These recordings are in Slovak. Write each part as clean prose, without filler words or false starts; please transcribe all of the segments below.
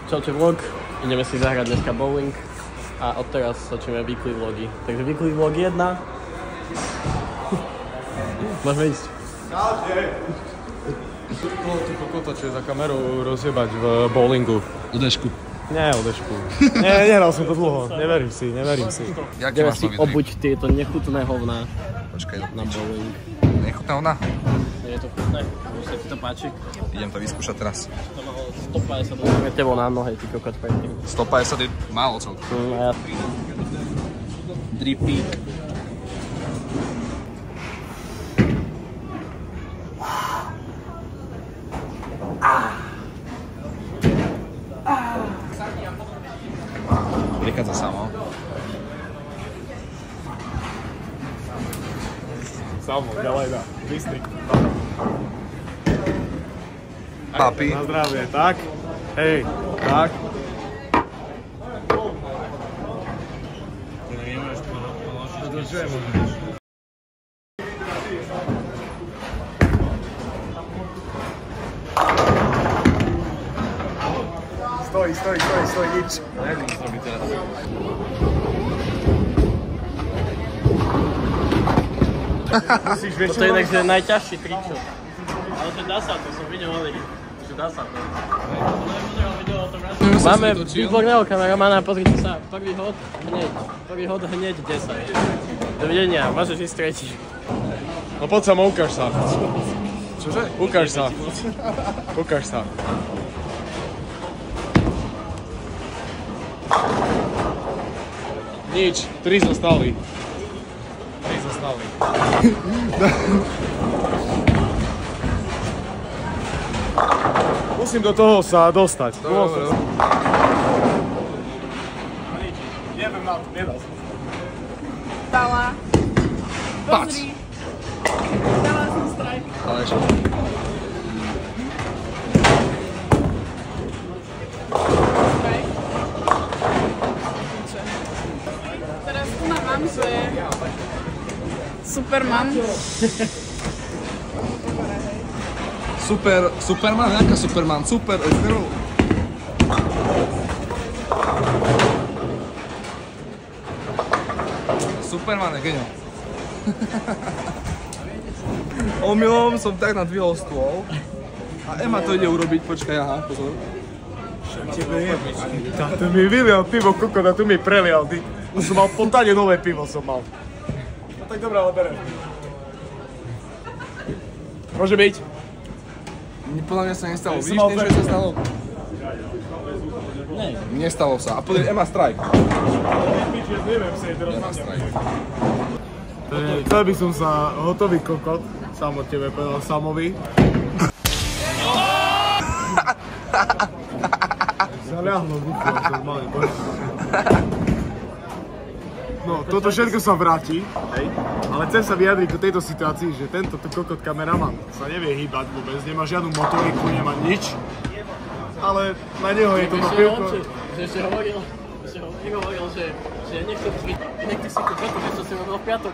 Čaute vlog, ideme si zahrať dneska bowling a odteraz točíme weekly vlogy. Takže weekly vlog 1. Môžeme ísť. Čaute! Ty kokota, čo je za kamerou rozjebať v bowlingu. O dešku. Nie, o dešku. Nie, nehral som to dlho. Neverím si. Jaký máš si nový obuť drip? tieto nechutné hovná Počkaj, na bowling. nechutná ona? Je to chutné? Už sa ti to páči? Idem to vyskúšať teraz. To malo 150 do tebo na nohe, ty kokot predtým. 150 je málo celkom. A ja... Dripík. Prichádza samo. Samo, ďalej dá. Bystrik. Papi. Na zdravie, tak? Hej, tak. Stoj, nič. Musíš väčšinou... Toto je inak, že najťažší tričo. Ale to dá sa to, som videl hovorí. Že dá sa to. Máme výborného kameramana, pozrite sa. Prvý hod hneď 10. Dovidenia, môžeš ísť tretí. No poď sa, ukáž sa. Čože? Ukáž sa. Nič, 3 zostali. Musím do toho sa dostať. Neviem na to, nedal som. Dala. Pac. Pozri. Dala som strike. Ale čo? Strike. Teraz tu mám, že Superman. Superman? Jaká Superman? Super, girl. Superman je genio. Omylom som tak nadvihol stôl a Ema to ide urobiť, počkaj, aha, pozor. Tebe je, táto mi vylial pivo, kokot, a tu mi prelial, ty. Som mal po tane nové pivo, som mal. No tak dobré, ale berem. Môže byť? Podľa mňa sa nestalo, Ja som vidíš, mal niečo sa stalo? Nestalo sa, a podľa Ema strike. Ema strike. Chcel by som sa hotový kokot, sám od tebe povedal Samovi. Zaliahlo bucho, normálne, bož. No, toto všetko sa vráti, hej, ale chcem sa vyjadriť k tejto situácii, že tento kokot kameraman sa nevie hýbať vôbec, nemá žiadnu motoriku, nemá nič, ale na neho je toto pivko. Že ešte hovoril, že nechcem príť, inak ty si to preto, že som si robil v piatok.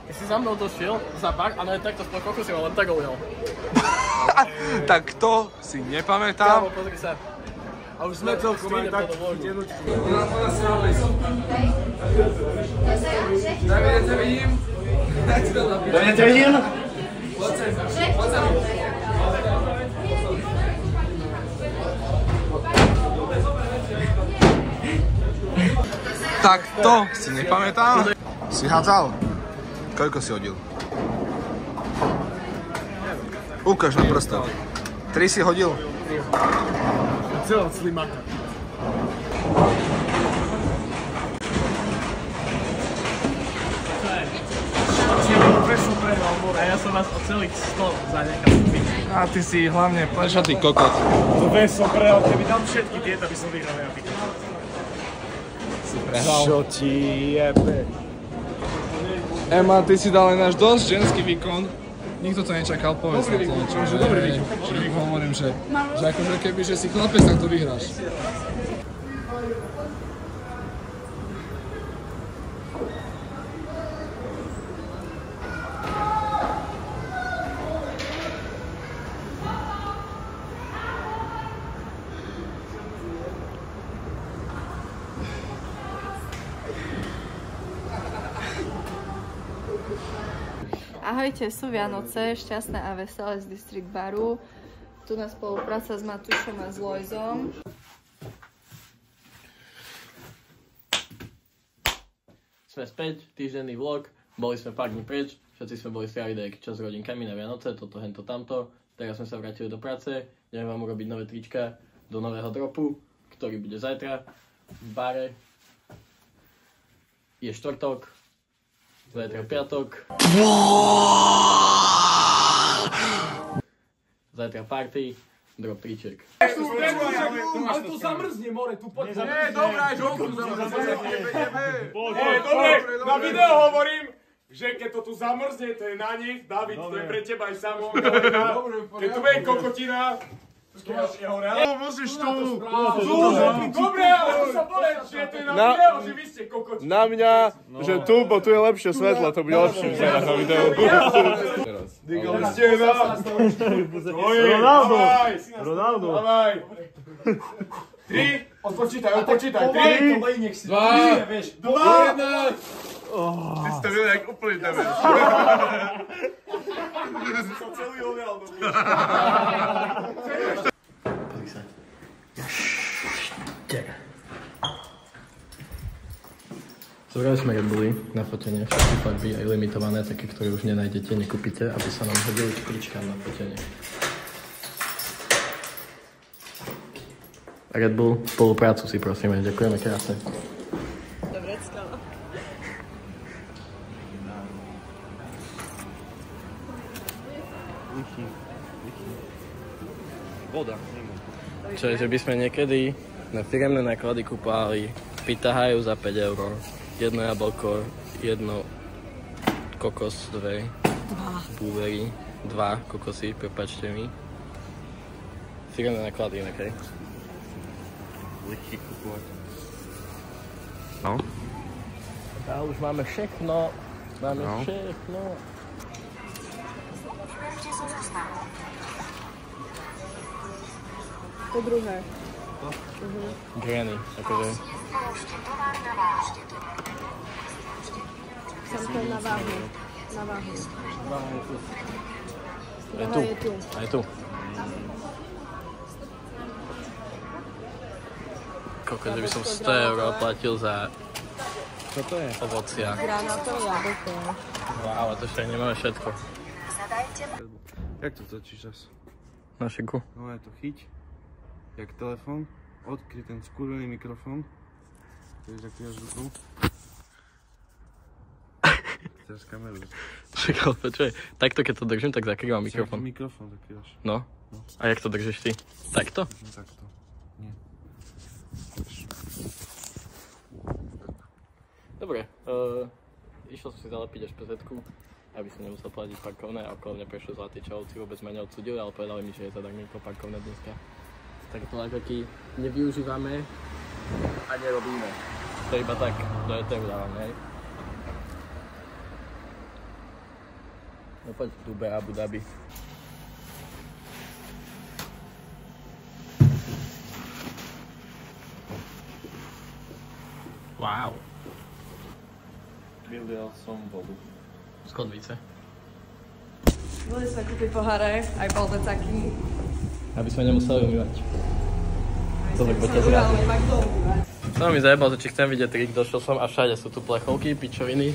Ty si za mnou došiel za bar a na takto spod koľko si ho len tak ujel. Tak to si nepamätám. Kámo, pozri sa. A už Sme celkom aj tak tenučky. Dovidíte, vidím? Tak to si nepamätám. Si hádzal? Koľko si hodil? Ukáž na prstov. 3 si hodil? Celá slimaka. A ja som vás o celých 100 zanechal. A ty si hlavne plešatý kokot. To bez som prehral, keby dám všetky tieto, by som vyhral ja pikot. Si prehral. Čo ti jebe? Ema, ty si dal náš dosť ženský výkon. Nikto to nečakal, povedz Dobrý na to. výkon, že dobrý výkon. Že hovorím, že akože keby, že si chlapec, tak to vyhráš. Ahojte, sú Vianoce, šťastné a veselé z District Baru. Tu na spolupráca s Matúšom a s Lojzom. Sme späť, týždenný vlog, boli sme pár dní preč, všetci sme boli strávili nejaký čas s rodinkami na Vianoce, toto, hento, tamto. Teraz sme sa vrátili do práce, idem vám urobiť nové trička do nového dropu, ktorý bude zajtra v bare. Je štvrtok, zajtra piatok. Zajtra party, drop triček. Ale to zamrzne, more, tu poď. Nie, dobrá, dobre, na video hovorím, že keď to tu zamrzne, to je na nich, David, to je pre teba aj samo. Keď tu bude kokotina, musíš tu. Dobre, ale to sa povedať, že to je na video, že vy ste kokotina. Na mňa, že tu, bo tu je lepšie svetlo, to bude lepšie vyzerať na videu. Ronaldo. Dávaj. 3, odpočítaj. 3, 2, 1. Ty si to videl jak úplný debil. Som celý Ronaldo. Pozri sa. Zobrali sme Red Bulli na fotenie, všetky farby aj limitované, také, ktoré už nenájdete, nekúpite, aby sa nám hodili k tričkám na fotenie. Red Bull, spoluprácu si prosíme, ďakujeme krásne. Dobre, skala. Voda. Čiže by sme niekedy na firemné náklady kúpali pitahajú za 5 €, jedno jablko, jedno kokos, dve blueberry, 2 kokosy, prepáčte mi. Firemné náklady inak, hej. Lichý kupovať. No. A už máme všechno. Máme všechno. Po druhé. Granny, akože. Som to na váhu. Na váhu. Je tu. Je tu. Aj tu. Koľko, že by som 100 € platil za... Čo to je? Ovocia. Granátové jablko. Wow, a to však nemáme všetko. Jak to točíš zas? Na šiku. No je to chyť. Jak telefon. Odkryj ten skurvený mikrofón. To je zakryjaš rukou. Teraz kameru. Však ale počuj, takto keď to držím, tak zakrývam mikrofón. Mikrofón zakryjaš. No. A jak to držíš ty? Takto? No takto. Nie. Dobre, išiel som si zalepiť až PZ-ku, aby som nemusel platiť parkovné a okolo mňa prešli zlatí čalovci, vôbec ma neodsudili, ale povedali mi, že je zadarmínko parkovné dneska. Tak to taký nevyužívame a nerobíme. To iba tak do eteru dávame, hej. No poď v Dubai, Abu Dhabi. Wow. Vylial som vodu. Z konvice. Boli sme kúpiť poháre, aj bol to taký... Aby sme nemuseli umývať. To tak poďte zrádi. Som mi zajebal, že či chcem vidieť trik, došiel som a všade sú tu plechovky, pičoviny.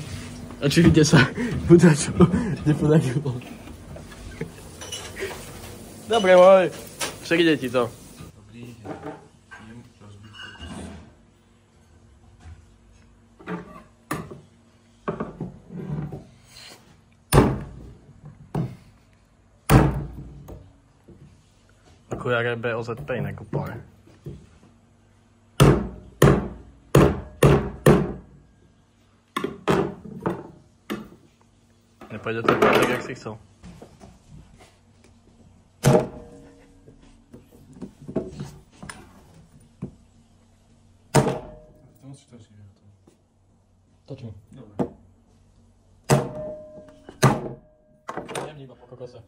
A či ide sa budačo, nepodarilo. Dobre, môj. Však ide ti to. Dobrý, idem rozbiť Okuliare BOZP inak úplne. Nepojde to tak, jak si chcel. Točím. Dobre. Jemni iba po kokose.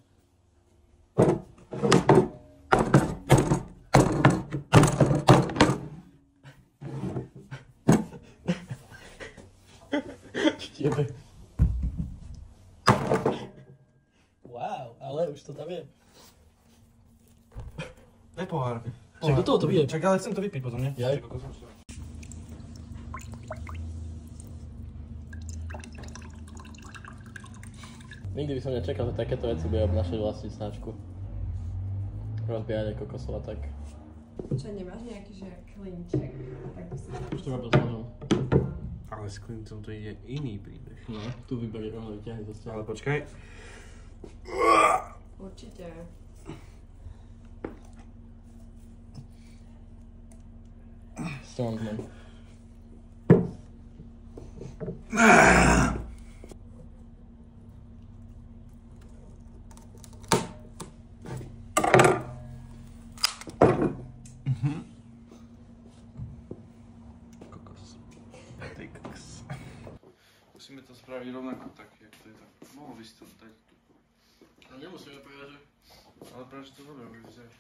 Jebe. vie. Daj pohár. Čak, do toho to vyje. Čak, ale chcem to vypiť potom, nie? Ja. Nikdy by som nečakal, že takéto veci bude obnášať vlastniť značku. Rozbíjanie kokosov a tak. Čo, nemáš nejaký, že klinček? Tak to si... Už to robil s nožom. Ale s klincom to ide iný príbeh. No, tu vyberie rovno vyťahne zo Ale stiaľa. počkaj. Určite. Strongman. Kokos. Ty kokos. Musíme to spraviť rovnako tak, jak to je tak. Mohol by si to dať. No nemusíme povedať, že... Ale práve, že to dobre bude vyzerať.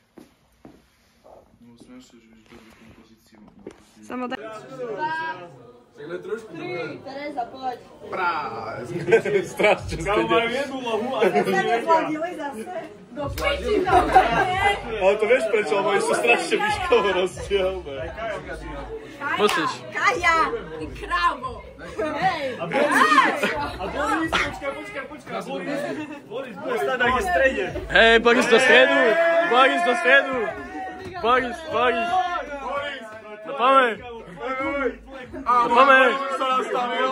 Musíme ešte, že už dobrú kompozíciu. Samozrejme. Takhle trošku dobre. Tereza, poď. Strašne Kámo, majú jednu lohu a to Nezladili zase. Do piči to Ale to vieš prečo, lebo sú strašne výškovo rozdielne. Musíš. Kaja, ty krávo. Hej. A Boris, počkaj. Boris bude stáť na ich strede. Hej, Boris do stredu! Boris do stredu! Boris! No poďme! No poďme! Sa nastavil.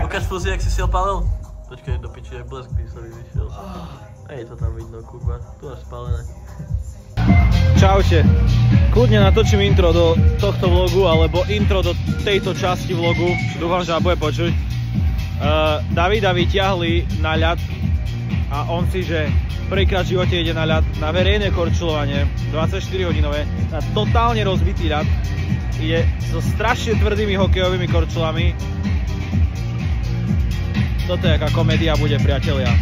Ukáž pozri, jak si si opálil. Počkaj, do piči, jak blesk by sa vyšiel. Hej, to tam vidno, kurva. Tu máš spálené. Čaute. Kľudne natočím intro do tohto vlogu, alebo intro do tejto časti vlogu. Dúfam, že ma bude počuť. Davida vyťahli na ľad a on si, že prvýkrát v živote ide na ľad, na verejné korčulovanie, 24-hodinové, na totálne rozbitý ľad. Ide so strašne tvrdými hokejovými korčulami. Toto je aká komédia bude, priatelia.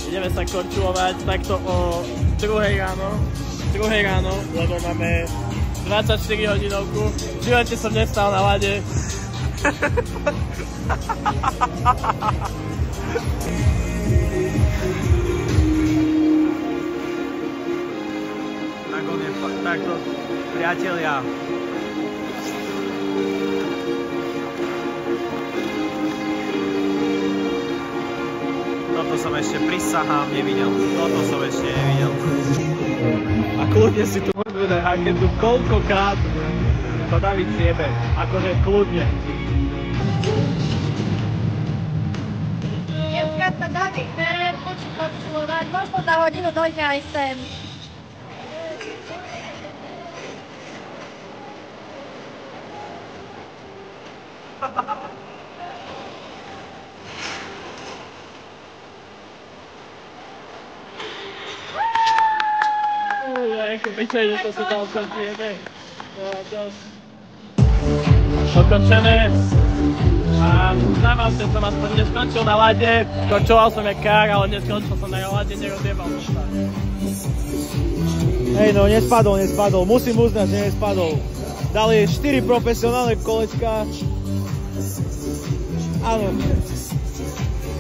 Ideme sa korčulovať takto o 2 ráno, lebo máme 24 hodinovku. V živote som nestal na lade. Tak on je takto, priatelia. Toto som ešte prisahám nevidel. Toto som ešte nevidel. A kľudne si tu môžeme agendu koľkokrát to David siebe. Akože kľudne. Dneska sa David počí korčulovať, možno za hodinu dojde aj sem. Ako pičej, že to sa tam korčujeme. Dokončené. A znával som aspoň neskončil na lade. Korčoval som jak kár, ale neskončil som na lade, nerozjebal som sa. Hej, no nespadol. Musím uznať, že nespadol. Dali 4 profesionálne kolečka. Áno,